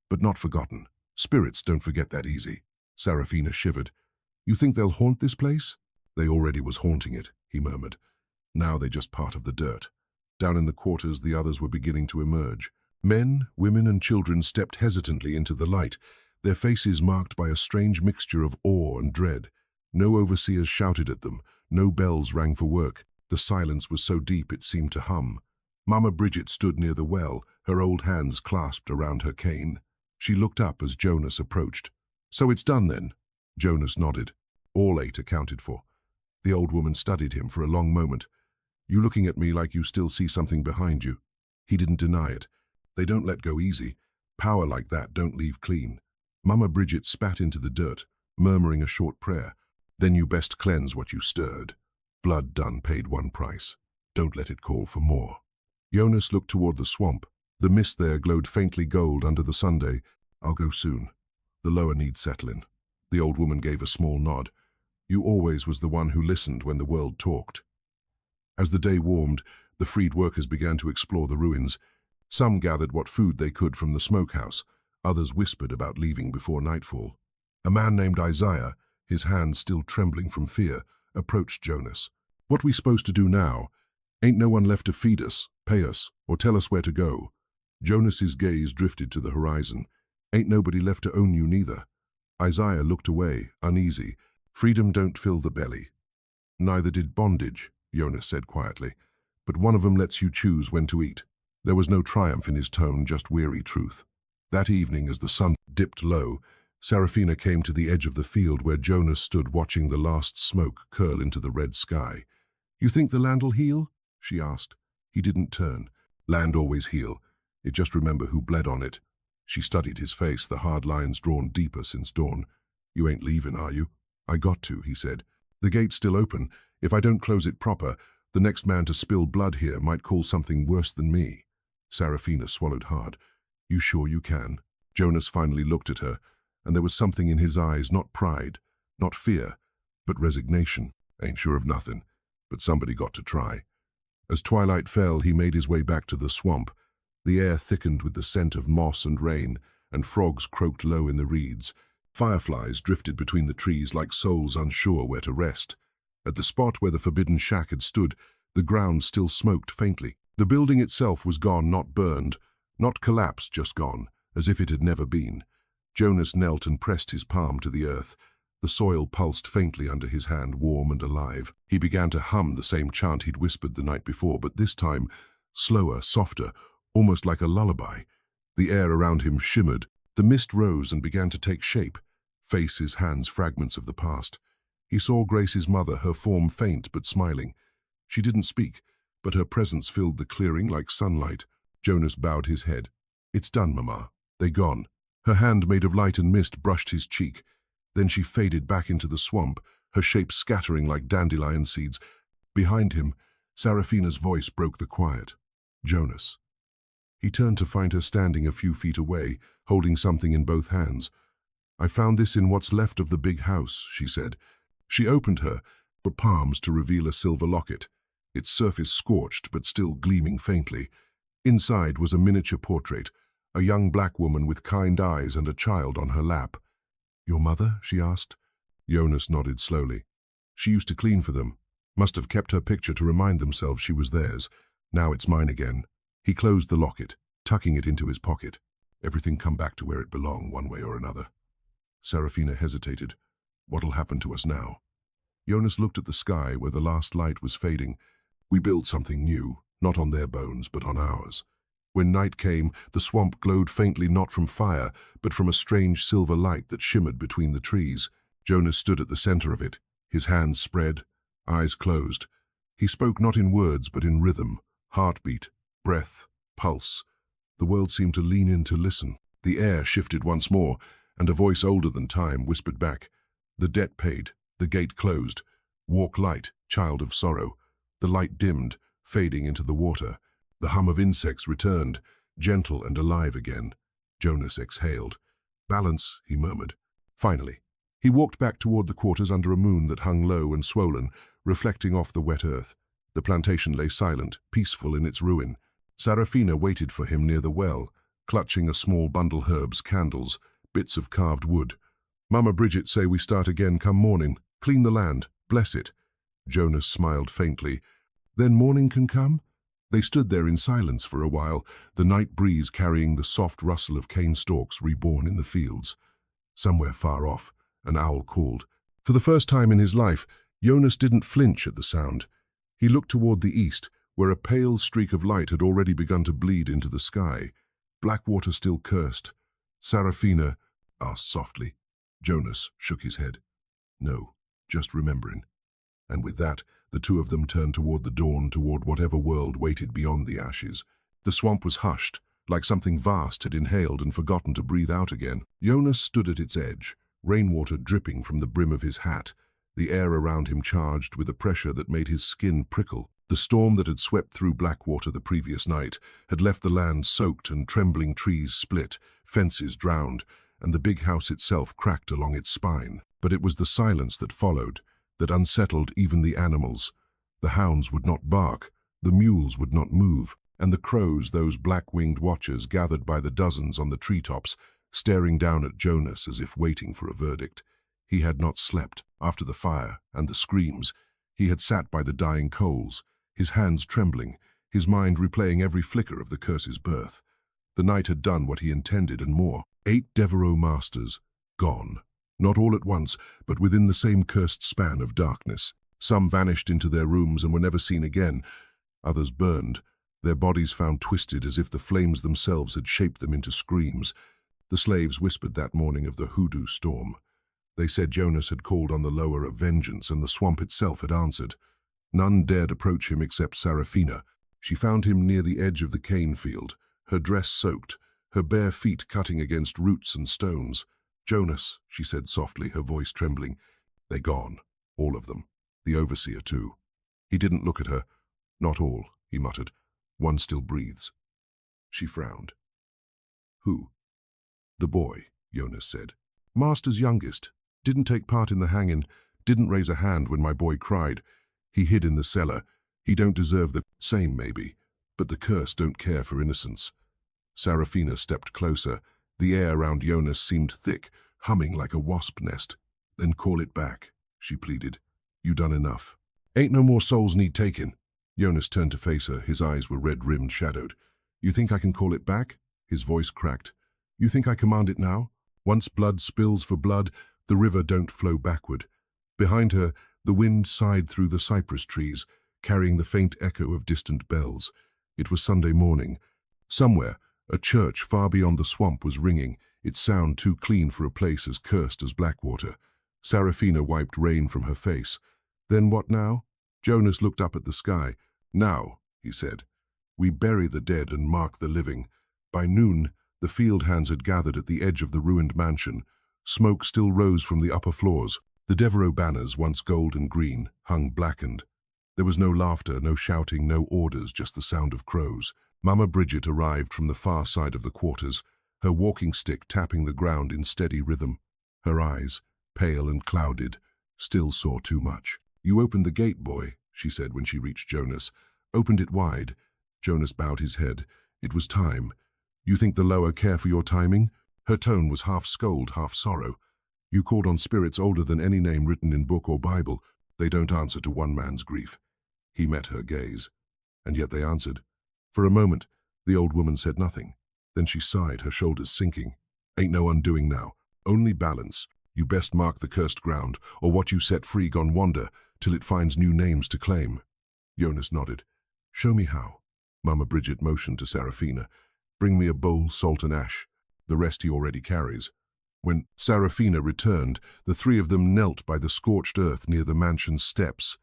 "but not forgotten. Spirits don't forget that easy." Serafina shivered. "You think they'll haunt this place?" "They already was haunting it," he murmured. "Now they're just part of the dirt." Down in the quarters, the others were beginning to emerge. Men, women, and children stepped hesitantly into the light, their faces marked by a strange mixture of awe and dread. No overseers shouted at them, no bells rang for work. The silence was so deep it seemed to hum. Mama Bridget stood near the well, her old hands clasped around her cane. She looked up as Jonas approached. "So it's done then?" Jonas nodded. "All 8 accounted for." The old woman studied him for a long moment. "You looking at me like you still see something behind you?" He didn't deny it. "They don't let go easy. Power like that don't leave clean." Mama Bridget spat into the dirt, murmuring a short prayer. "Then you best cleanse what you stirred. Blood done paid one price. Don't let it call for more." Jonas looked toward the swamp. The mist there glowed faintly gold under the Sunday. "I'll go soon. The lower needs settling." The old woman gave a small nod. "You always was the one who listened when the world talked." As the day warmed, the freed workers began to explore the ruins. Some gathered what food they could from the smokehouse. Others whispered about leaving before nightfall. A man named Isaiah, his hands still trembling from fear, approached Jonas. "What we supposed to do now? Ain't no one left to feed us, pay us, or tell us where to go." Jonas's gaze drifted to the horizon. "Ain't nobody left to own you neither." Isaiah looked away, uneasy. Freedom don't fill the belly. Neither did bondage, Jonas said quietly, but one of them lets you choose when to eat. There was no triumph in his tone, just weary truth. That evening, as the sun dipped low, Serafina came to the edge of the field where Jonas stood watching the last smoke curl into the red sky. "You think the land'll heal?" she asked. He didn't turn. Land always heal. It just remember who bled on it. She studied his face, the hard lines drawn deeper since dawn. "You ain't leaving, are you?" "I got to," he said. "The gate's still open. If I don't close it proper, the next man to spill blood here might call something worse than me." Serafina swallowed hard. "You sure you can?" Jonas finally looked at her, and there was something in his eyes, not pride, not fear, but resignation. "Ain't sure of nothing, but somebody got to try." As twilight fell, he made his way back to the swamp. The air thickened with the scent of moss and rain, and frogs croaked low in the reeds. Fireflies drifted between the trees like souls unsure where to rest. At the spot where the forbidden shack had stood, the ground still smoked faintly. The building itself was gone, not burned, not collapsed, just gone, as if it had never been. Jonas knelt and pressed his palm to the earth. The soil pulsed faintly under his hand, warm and alive. He began to hum the same chant he'd whispered the night before, but this time slower, softer, almost like a lullaby. The air around him shimmered. The mist rose and began to take shape. Faces, hands, fragments of the past. He saw Grace's mother, her form faint but smiling. She didn't speak, but her presence filled the clearing like sunlight. Jonas bowed his head. "It's done, Mama. They gone." Her hand made of light and mist brushed his cheek. Then she faded back into the swamp, her shape scattering like dandelion seeds. Behind him, Serafina's voice broke the quiet. "Jonas." He turned to find her standing a few feet away, holding something in both hands. "I found this in what's left of the big house," she said. She opened her palms to reveal a silver locket, its surface scorched but still gleaming faintly. Inside was a miniature portrait, a young black woman with kind eyes and a child on her lap. "Your mother?" she asked. Jonas nodded slowly. "She used to clean for them. Must have kept her picture to remind themselves she was theirs. Now it's mine again." He closed the locket, tucking it into his pocket. "Everything come back to where it belonged, one way or another." Serafina hesitated. "What'll happen to us now?" Jonas looked at the sky where the last light was fading. "We build something new, not on their bones, but on ours." When night came, the swamp glowed faintly, not from fire, but from a strange silver light that shimmered between the trees. Jonas stood at the center of it, his hands spread, eyes closed. He spoke not in words, but in rhythm, heartbeat, breath, pulse. The world seemed to lean in to listen. The air shifted once more, and a voice older than time whispered back, "The debt paid, the gate closed. Walk light, child of sorrow." The light dimmed, fading into the water. The hum of insects returned, gentle and alive again. Jonas exhaled. "Balance," he murmured. Finally, he walked back toward the quarters under a moon that hung low and swollen, reflecting off the wet earth. The plantation lay silent, peaceful in its ruin. Serafina waited for him near the well, clutching a small bundle herbs, candles, bits of carved wood. "Mama Bridget say we start again come morning. Clean the land, bless it." Jonas smiled faintly. "Then morning can come?" They stood there in silence for a while, the night breeze carrying the soft rustle of cane stalks reborn in the fields. Somewhere far off, an owl called. For the first time in his life, Jonas didn't flinch at the sound. He looked toward the east, where a pale streak of light had already begun to bleed into the sky. Blackwater still cursed. Serafina asked softly. Jonas shook his head. "No, just remembering." And with that, the two of them turned toward the dawn, toward whatever world waited beyond the ashes. The swamp was hushed, like something vast had inhaled and forgotten to breathe out again. Jonas stood at its edge, rainwater dripping from the brim of his hat, the air around him charged with a pressure that made his skin prickle. The storm that had swept through Blackwater the previous night had left the land soaked and trembling trees split, fences drowned, and the big house itself cracked along its spine. But it was the silence that followed that unsettled even the animals. The hounds would not bark, the mules would not move, and the crows, those black-winged watchers gathered by the dozens on the treetops, staring down at Jonas as if waiting for a verdict. He had not slept. After the fire and the screams, he had sat by the dying coals, his hands trembling, his mind replaying every flicker of the curse's birth. The night had done what he intended and more. 8 Devereaux masters, gone. Not all at once, but within the same cursed span of darkness. Some vanished into their rooms and were never seen again. Others burned, their bodies found twisted as if the flames themselves had shaped them into screams. The slaves whispered that morning of the Hoodoo storm. They said Jonas had called on the lower of vengeance, and the swamp itself had answered. None dared approach him except Seraphina. She found him near the edge of the cane field, her dress soaked, her bare feet cutting against roots and stones. "Jonas," she said softly, her voice trembling. "They're gone, all of them. The overseer, too." He didn't look at her. "Not all," he muttered. "One still breathes." She frowned. "Who?" "The boy," Jonas said. "Master's youngest. Didn't take part in the hanging, didn't raise a hand when my boy cried. He hid in the cellar. He don't deserve the same, maybe, but the curse don't care for innocence." Seraphina stepped closer. The air around Jonas seemed thick, humming like a wasp nest. "Then call it back," she pleaded. "You done enough. Ain't no more souls need taking." Jonas turned to face her. His eyes were red-rimmed, shadowed. "You think I can call it back?" His voice cracked. "You think I command it now? Once blood spills for blood, the river don't flow backward." Behind her, the wind sighed through the cypress trees, carrying the faint echo of distant bells. It was Sunday morning. Somewhere, a church far beyond the swamp was ringing, its sound too clean for a place as cursed as Blackwater. Seraphina wiped rain from her face. "Then what now?" Jonas looked up at the sky. "Now," he said, "we bury the dead and mark the living." By noon, the field hands had gathered at the edge of the ruined mansion. Smoke still rose from the upper floors. The Devereux banners, once gold and green, hung blackened. There was no laughter, no shouting, no orders, just the sound of crows. Mama Bridget arrived from the far side of the quarters, her walking stick tapping the ground in steady rhythm. Her eyes, pale and clouded, still saw too much. "You opened the gate, boy," she said when she reached Jonas. "Opened it wide." Jonas bowed his head. It was time. "You think the lower care for your timing?" Her tone was half scold, half sorrow. "You called on spirits older than any name written in book or Bible. They don't answer to one man's grief." He met her gaze. "And yet they answered." For a moment, the old woman said nothing. Then she sighed, her shoulders sinking. "Ain't no undoing now. Only balance. You best mark the cursed ground, or what you set free gone wander, till it finds new names to claim." Jonas nodded. "Show me how." Mama Bridget motioned to Seraphina. "Bring me a bowl, salt and ash. The rest he already carries." When Seraphina returned, the three of them knelt by the scorched earth near the mansion's steps.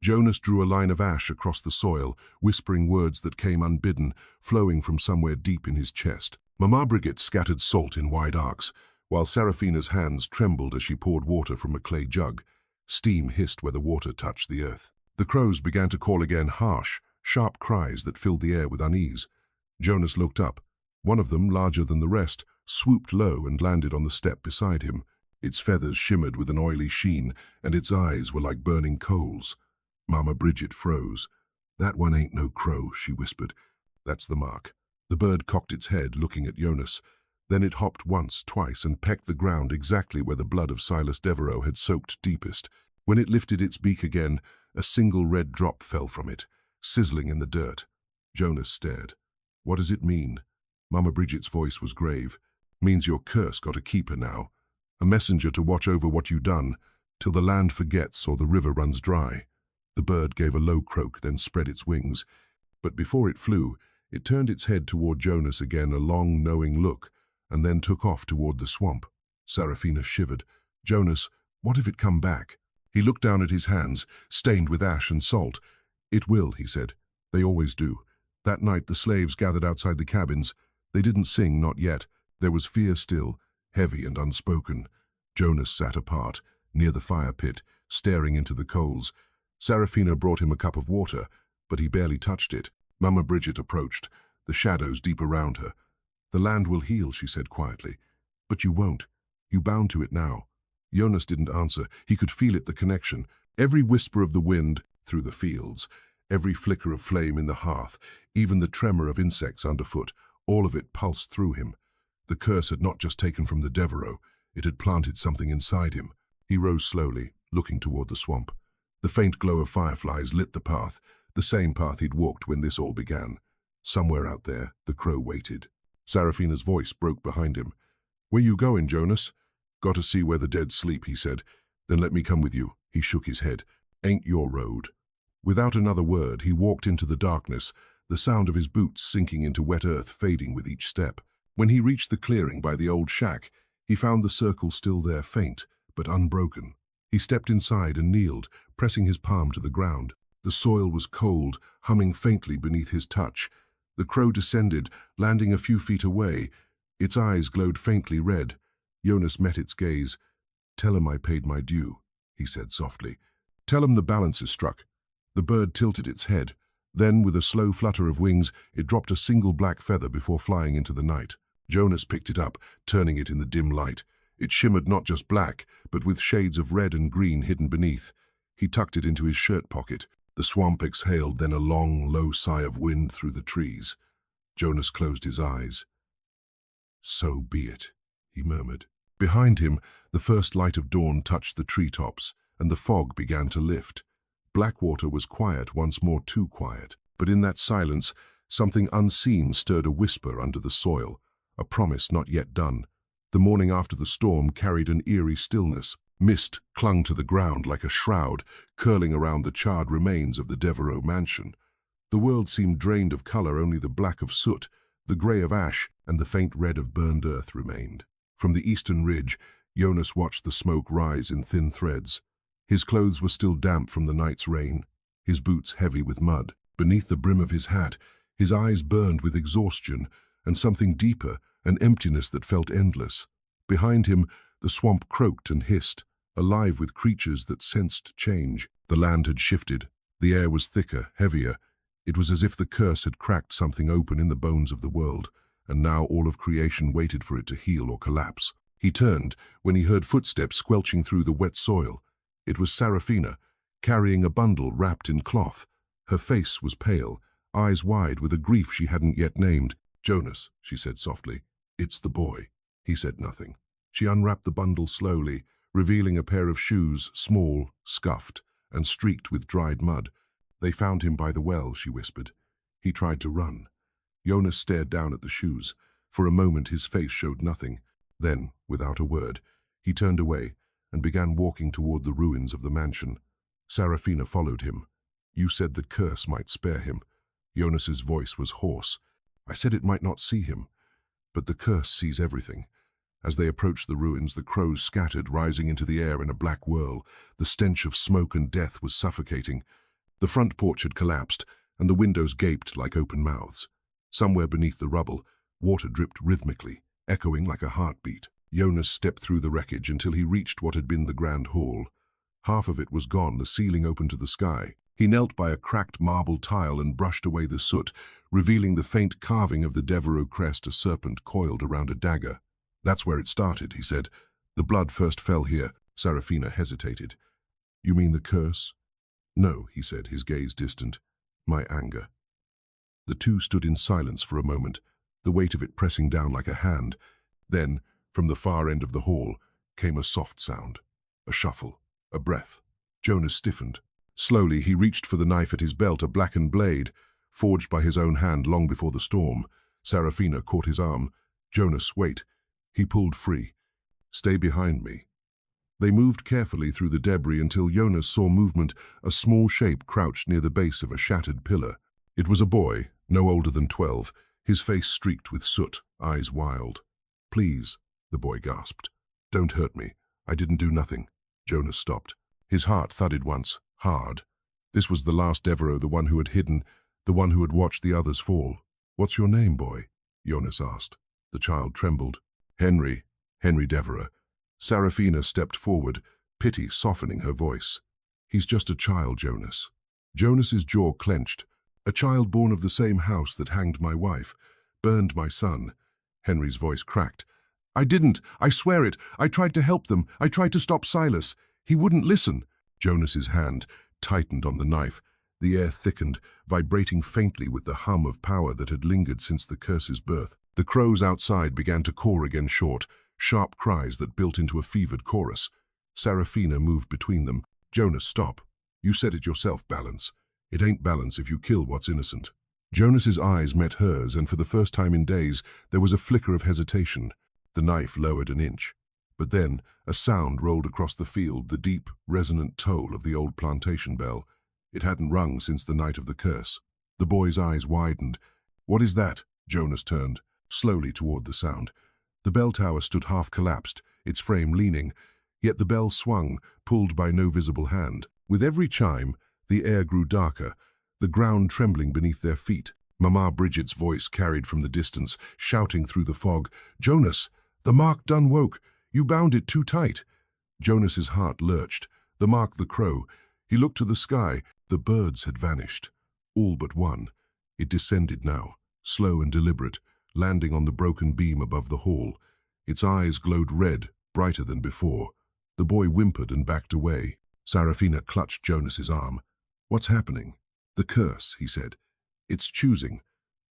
Jonas drew a line of ash across the soil, whispering words that came unbidden, flowing from somewhere deep in his chest. Mama Bridget scattered salt in wide arcs, while Seraphina's hands trembled as she poured water from a clay jug. Steam hissed where the water touched the earth. The crows began to call again, harsh, sharp cries that filled the air with unease. Jonas looked up. One of them, larger than the rest, swooped low and landed on the step beside him. Its feathers shimmered with an oily sheen, and its eyes were like burning coals. Mama Bridget froze. "That one ain't no crow," she whispered. "That's the mark." The bird cocked its head, looking at Jonas. Then it hopped once, twice, and pecked the ground exactly where the blood of Silas Devereux had soaked deepest. When it lifted its beak again, a single red drop fell from it, sizzling in the dirt. Jonas stared. "What does it mean?" Mama Bridget's voice was grave. "Means your curse got a keeper now. A messenger to watch over what you done, till the land forgets or the river runs dry." The bird gave a low croak, then spread its wings. But before it flew, it turned its head toward Jonas again, a long, knowing look, and then took off toward the swamp. Seraphina shivered. "Jonas, what if it come back?" He looked down at his hands, stained with ash and salt. "It will," he said. "They always do. That night the slaves gathered outside the cabins. They didn't sing, not yet. There was fear still, heavy and unspoken." Jonas sat apart, near the fire pit, staring into the coals. Seraphina brought him a cup of water, but he barely touched it. Mama Bridget approached, the shadows deep around her. "The land will heal," she said quietly. "But you won't. You bound to it now." Jonas didn't answer. He could feel it, the connection. Every whisper of the wind through the fields, every flicker of flame in the hearth, even the tremor of insects underfoot, all of it pulsed through him. The curse had not just taken from the Devereux, it had planted something inside him. He rose slowly, looking toward the swamp. The faint glow of fireflies lit the path, the same path he'd walked when this all began. Somewhere out there, the crow waited. Seraphina's voice broke behind him. "Where you going, Jonas?" Gotta see where the dead sleep, he said. Then let me come with you. He shook his head. Ain't your road. Without another word, he walked into the darkness, the sound of his boots sinking into wet earth fading with each step. When he reached the clearing by the old shack, he found the circle still there, faint, but unbroken. He stepped inside and kneeled, pressing his palm to the ground. The soil was cold, humming faintly beneath his touch. The crow descended, landing a few feet away. Its eyes glowed faintly red. Jonas met its gaze. "Tell him I paid my due," he said softly. "Tell him the balance is struck." The bird tilted its head. Then, with a slow flutter of wings, it dropped a single black feather before flying into the night. Jonas picked it up, turning it in the dim light. It shimmered not just black, but with shades of red and green hidden beneath. He tucked it into his shirt pocket. The swamp exhaled, then a long, low sigh of wind through the trees. Jonas closed his eyes. "So be it," he murmured. Behind him, the first light of dawn touched the treetops, and the fog began to lift. Blackwater was quiet, once more too quiet. But in that silence, something unseen stirred a whisper under the soil, a promise not yet done. The morning after the storm carried an eerie stillness. Mist clung to the ground like a shroud, curling around the charred remains of the Devereux mansion. The world seemed drained of color, only the black of soot, the gray of ash, and the faint red of burned earth remained. From the eastern ridge, Jonas watched the smoke rise in thin threads. His clothes were still damp from the night's rain, his boots heavy with mud. Beneath the brim of his hat, his eyes burned with exhaustion, and something deeper, an emptiness that felt endless. Behind him, the swamp croaked and hissed, alive with creatures that sensed change. The land had shifted. The air was thicker, heavier. It was as if the curse had cracked something open in the bones of the world, and now all of creation waited for it to heal or collapse. He turned when he heard footsteps squelching through the wet soil. It was Seraphina, carrying a bundle wrapped in cloth. Her face was pale, eyes wide with a grief she hadn't yet named. "Jonas," she said softly. "It's the boy." He said nothing. She unwrapped the bundle slowly, revealing a pair of shoes, small, scuffed, and streaked with dried mud. "They found him by the well," she whispered. "He tried to run." Jonas stared down at the shoes. For a moment his face showed nothing. Then, without a word, he turned away and began walking toward the ruins of the mansion. Seraphina followed him. "You said the curse might spare him." Jonas's voice was hoarse. "I said it might not see him, but the curse sees everything." As they approached the ruins, the crows scattered, rising into the air in a black whirl. The stench of smoke and death was suffocating. The front porch had collapsed, and the windows gaped like open mouths. Somewhere beneath the rubble, water dripped rhythmically, echoing like a heartbeat. Jonas stepped through the wreckage until he reached what had been the grand hall. Half of it was gone, the ceiling open to the sky. He knelt by a cracked marble tile and brushed away the soot, revealing the faint carving of the Devereux crest, a serpent coiled around a dagger. "That's where it started," he said. "The blood first fell here." Seraphina hesitated. "You mean the curse?" "No," he said, his gaze distant. "My anger." The two stood in silence for a moment, the weight of it pressing down like a hand. Then, from the far end of the hall, came a soft sound, a shuffle, a breath. Jonas stiffened. Slowly, he reached for the knife at his belt, a blackened blade, forged by his own hand long before the storm. Seraphina caught his arm. "Jonas, wait." He pulled free. "Stay behind me." They moved carefully through the debris until Jonas saw movement, a small shape crouched near the base of a shattered pillar. It was a boy, no older than 12, his face streaked with soot, eyes wild. "Please," the boy gasped. "Don't hurt me. I didn't do nothing." Jonas stopped. His heart thudded once, hard. This was the last Devereux, the one who had hidden, the one who had watched the others fall. "What's your name, boy?" Jonas asked. The child trembled. "Henry Devereux." Seraphina stepped forward, pity softening her voice. "He's just a child, Jonas." Jonas's jaw clenched. "A child born of the same house that hanged my wife, burned my son." Henry's voice cracked. "I didn't. I swear it. I tried to help them. I tried to stop Silas. He wouldn't listen." Jonas's hand tightened on the knife. The air thickened, vibrating faintly with the hum of power that had lingered since the curse's birth. The crows outside began to caw again, short, sharp cries that built into a fevered chorus. Seraphina moved between them. "Jonas, stop. You said it yourself, balance. It ain't balance if you kill what's innocent." Jonas's eyes met hers, and for the first time in days, there was a flicker of hesitation. The knife lowered an inch. But then a sound rolled across the field, the deep, resonant toll of the old plantation bell. It hadn't rung since the night of the curse. The boy's eyes widened. "What is that?" Jonas turned, slowly toward the sound. The bell tower stood half-collapsed, its frame leaning, yet the bell swung, pulled by no visible hand. With every chime, the air grew darker, the ground trembling beneath their feet. Mama Bridget's voice carried from the distance, shouting through the fog, "Jonas, the mark done woke. You bound it too tight." Jonas's heart lurched. The mark, the crow. He looked to the sky. The birds had vanished. All but one. It descended now, slow and deliberate, landing on the broken beam above the hall. Its eyes glowed red, brighter than before. The boy whimpered and backed away. Sarafina clutched Jonas's arm. "What's happening?" "The curse," he said. "It's choosing."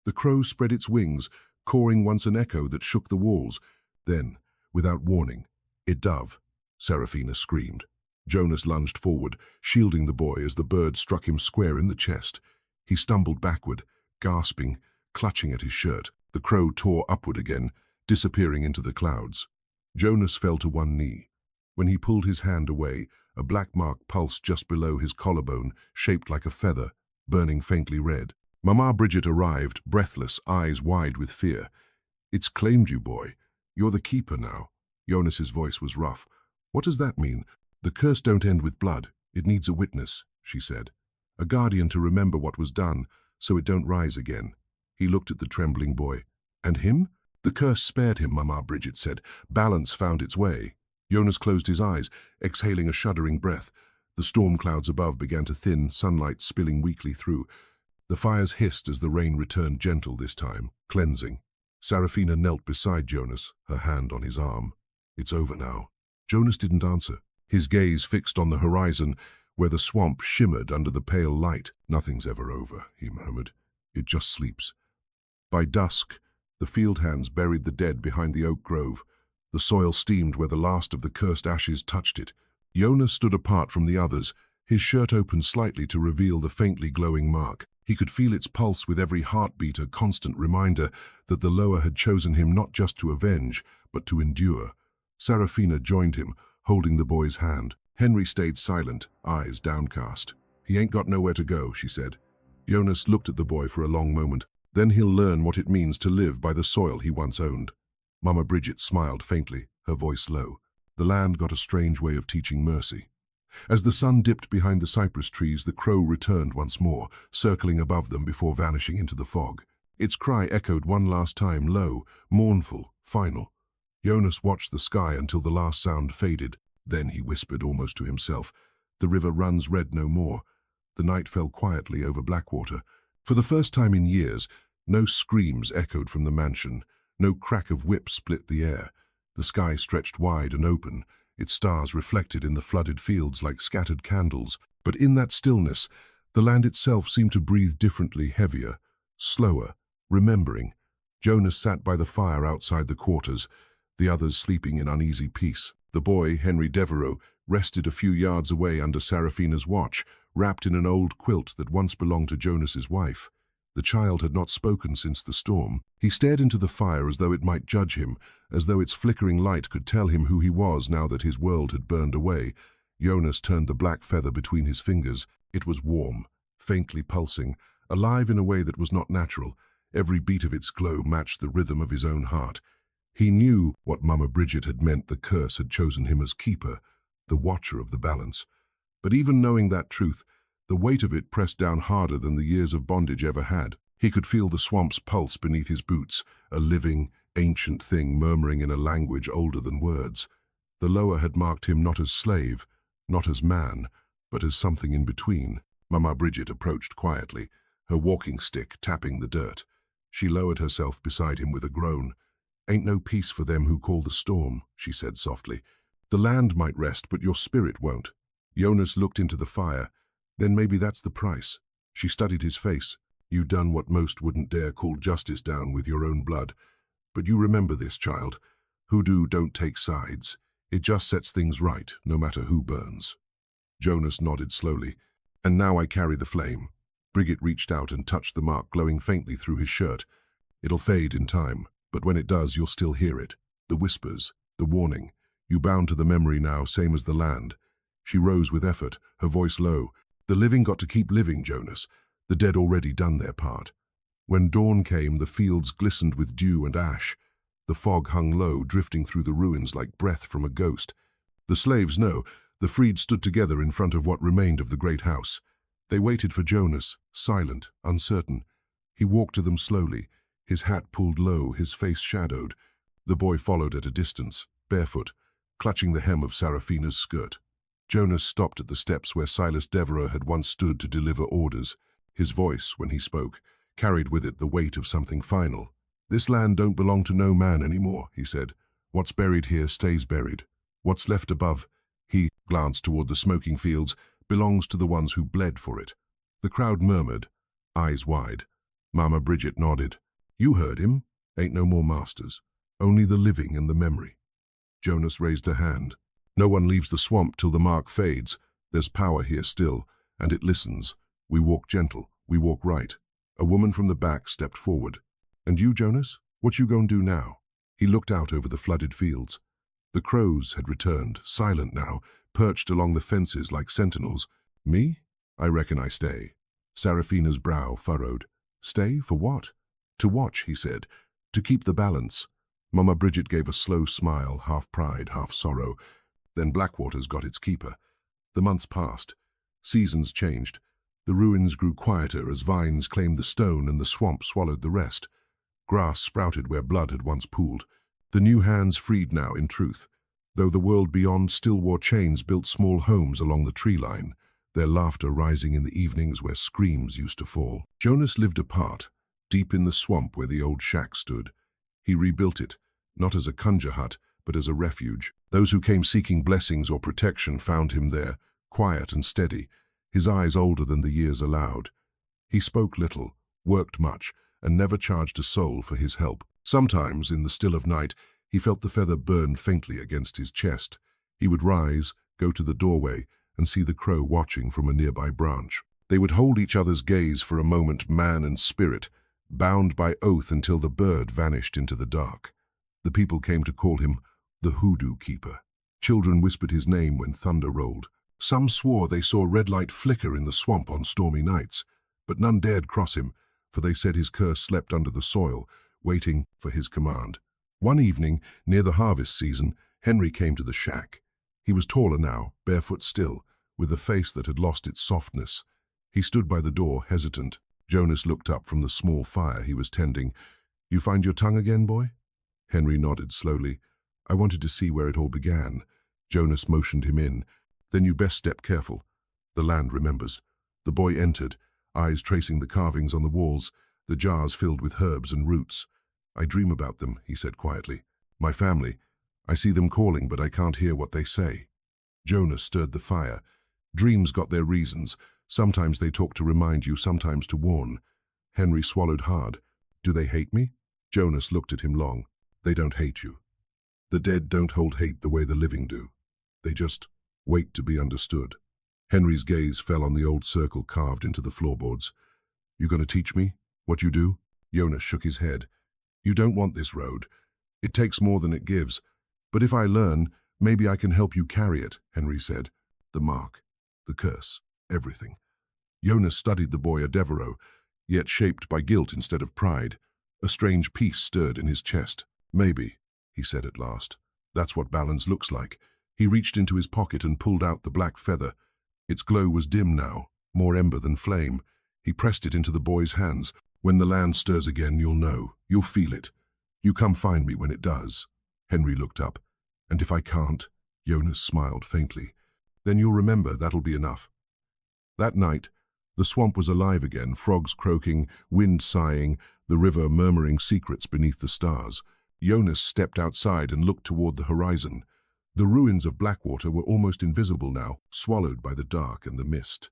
The crow spread its wings, cawing once an echo that shook the walls. Then, without warning, it dove. Sarafina screamed. Jonas lunged forward, shielding the boy as the bird struck him square in the chest. He stumbled backward, gasping, clutching at his shirt. The crow tore upward again, disappearing into the clouds. Jonas fell to one knee. When he pulled his hand away, a black mark pulsed just below his collarbone, shaped like a feather, burning faintly red. Mama Bridget arrived, breathless, eyes wide with fear. "It's claimed you, boy. You're the keeper now." Jonas's voice was rough. "What does that mean?" "The curse don't end with blood. It needs a witness," she said. "A guardian to remember what was done, so it don't rise again." He looked at the trembling boy. "And him?" "The curse spared him," Mama Bridget said. "Balance found its way." Jonas closed his eyes, exhaling a shuddering breath. The storm clouds above began to thin, sunlight spilling weakly through. The fires hissed as the rain returned, gentle this time, cleansing. Sarafina knelt beside Jonas, her hand on his arm. "It's over now." Jonas didn't answer, his gaze fixed on the horizon, where the swamp shimmered under the pale light. "Nothing's ever over," he murmured. "It just sleeps." By dusk, the field hands buried the dead behind the oak grove. The soil steamed where the last of the cursed ashes touched it. Jonas stood apart from the others, his shirt opened slightly to reveal the faintly glowing mark. He could feel its pulse with every heartbeat, a constant reminder that the lower had chosen him not just to avenge, but to endure. Sarafina joined him, holding the boy's hand. Henry stayed silent, eyes downcast. "He ain't got nowhere to go," she said. Jonas looked at the boy for a long moment. "Then he'll learn what it means to live by the soil he once owned." Mama Bridget smiled faintly, her voice low. The land got a strange way of teaching mercy. As the sun dipped behind the cypress trees, the crow returned once more, circling above them before vanishing into the fog. Its cry echoed one last time, low, mournful, final. Jonas watched the sky until the last sound faded. Then he whispered almost to himself, "The river runs red no more." The night fell quietly over Blackwater. For the first time in years, no screams echoed from the mansion, no crack of whip split the air. The sky stretched wide and open, its stars reflected in the flooded fields like scattered candles. But in that stillness, the land itself seemed to breathe differently, heavier, slower, remembering. Jonas sat by the fire outside the quarters, the others sleeping in uneasy peace. The boy, Henry Devereux, rested a few yards away under Sarafina's watch, wrapped in an old quilt that once belonged to Jonas's wife. The child had not spoken since the storm. He stared into the fire as though it might judge him, as though its flickering light could tell him who he was now that his world had burned away. Jonas turned the black feather between his fingers. It was warm, faintly pulsing, alive in a way that was not natural. Every beat of its glow matched the rhythm of his own heart. He knew what Mama Bridget had meant. The curse had chosen him as keeper, the watcher of the balance. But even knowing that truth, the weight of it pressed down harder than the years of bondage ever had. He could feel the swamp's pulse beneath his boots, a living, ancient thing murmuring in a language older than words. The lower had marked him not as slave, not as man, but as something in between. Mama Bridget approached quietly, her walking stick tapping the dirt. She lowered herself beside him with a groan. "Ain't no peace for them who call the storm," she said softly. "The land might rest, but your spirit won't." Jonas looked into the fire. "Then maybe that's the price." She studied his face. "You done what most wouldn't dare call justice down with your own blood. But you remember this, child. Hoodoo don't take sides. It just sets things right, no matter who burns." Jonas nodded slowly. "And now I carry the flame." Bridget reached out and touched the mark glowing faintly through his shirt. "It'll fade in time, but when it does, you'll still hear it. The whispers, the warning. You bound to the memory now, same as the land. She rose with effort, her voice low. The living got to keep living, Jonas. The dead already done their part. When dawn came, the fields glistened with dew and ash. The fog hung low, drifting through the ruins like breath from a ghost. The slaves, no, the freed stood together in front of what remained of the great house. They waited for Jonas, silent, uncertain. He walked to them slowly, his hat pulled low, his face shadowed. The boy followed at a distance, barefoot, clutching the hem of Seraphina's skirt. Jonas stopped at the steps where Silas Devereux had once stood to deliver orders. His voice, when he spoke, carried with it the weight of something final. "This land don't belong to no man anymore," he said. "What's buried here stays buried. What's left above," he glanced toward the smoking fields, "belongs to the ones who bled for it." The crowd murmured, eyes wide. Mama Bridget nodded. "You heard him. Ain't no more masters. Only the living and the memory." Jonas raised a hand. "No one leaves the swamp till the mark fades. There's power here still, and it listens. We walk gentle, we walk right." A woman from the back stepped forward. "And you, Jonas? What you gon' do now?" He looked out over the flooded fields. The crows had returned, silent now, perched along the fences like sentinels. "Me? I reckon I stay." Seraphina's brow furrowed. "Stay? For what?" "To watch," he said. "To keep the balance." Mama Bridget gave a slow smile, half pride, half sorrow. Then Blackwater's got its keeper. The months passed. Seasons changed. The ruins grew quieter as vines claimed the stone and the swamp swallowed the rest. Grass sprouted where blood had once pooled. The new hands freed now in truth. Though the world beyond still wore chains, built small homes along the tree line, their laughter rising in the evenings where screams used to fall. Jonas lived apart, deep in the swamp where the old shack stood. He rebuilt it, not as a conjure hut, but as a refuge. Those who came seeking blessings or protection found him there, quiet and steady, his eyes older than the years allowed. He spoke little, worked much, and never charged a soul for his help. Sometimes, in the still of night, he felt the feather burn faintly against his chest. He would rise, go to the doorway, and see the crow watching from a nearby branch. They would hold each other's gaze for a moment, man and spirit, bound by oath until the bird vanished into the dark. The people came to call him the Hoodoo Keeper. Children whispered his name when thunder rolled. Some swore they saw red light flicker in the swamp on stormy nights, but none dared cross him, for they said his curse slept under the soil, waiting for his command. One evening, near the harvest season, Henry came to the shack. He was taller now, barefoot still, with a face that had lost its softness. He stood by the door, hesitant. Jonas looked up from the small fire he was tending. "You find your tongue again, boy?" Henry nodded slowly. "I wanted to see where it all began." Jonas motioned him in. "Then you best step careful. The land remembers." The boy entered, eyes tracing the carvings on the walls, the jars filled with herbs and roots. "I dream about them," he said quietly. "My family. I see them calling, but I can't hear what they say." Jonas stirred the fire. "Dreams got their reasons. Sometimes they talk to remind you, sometimes to warn." Henry swallowed hard. "Do they hate me?" Jonas looked at him long. "They don't hate you. The dead don't hold hate the way the living do. They just wait to be understood." Henry's gaze fell on the old circle carved into the floorboards. "You gonna teach me what you do?" Jonas shook his head. "You don't want this road. It takes more than it gives. But if I learn, maybe I can help you carry it," Henry said. "The mark, the curse, everything." Jonas studied the boy a Devereux, yet shaped by guilt instead of pride. A strange peace stirred in his chest. "Maybe," he said at last. "That's what balance looks like." He reached into his pocket and pulled out the black feather. Its glow was dim now, more ember than flame. He pressed it into the boy's hands. "When the land stirs again, you'll know. You'll feel it. You come find me when it does." Henry looked up. "And if I can't?" Jonas smiled faintly. "Then you'll remember, that'll be enough." That night, the swamp was alive again, frogs croaking, wind sighing, the river murmuring secrets beneath the stars. Jonas stepped outside and looked toward the horizon. The ruins of Blackwater were almost invisible now, swallowed by the dark and the mist.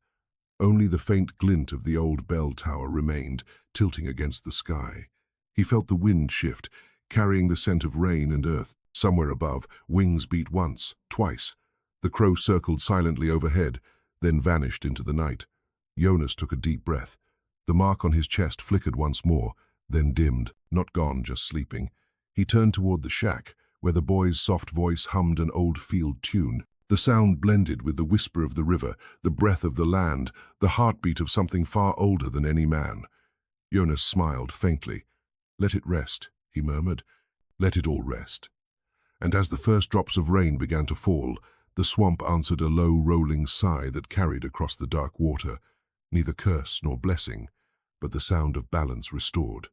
Only the faint glint of the old bell tower remained, tilting against the sky. He felt the wind shift, carrying the scent of rain and earth. Somewhere above, wings beat once, twice. The crow circled silently overhead, then vanished into the night. Jonas took a deep breath. The mark on his chest flickered once more, then dimmed, not gone, just sleeping. He turned toward the shack, where the boy's soft voice hummed an old field tune. The sound blended with the whisper of the river, the breath of the land, the heartbeat of something far older than any man. Jonas smiled faintly. "Let it rest," he murmured. "Let it all rest." And as the first drops of rain began to fall, the swamp answered a low, rolling sigh that carried across the dark water, neither curse nor blessing, but the sound of balance restored.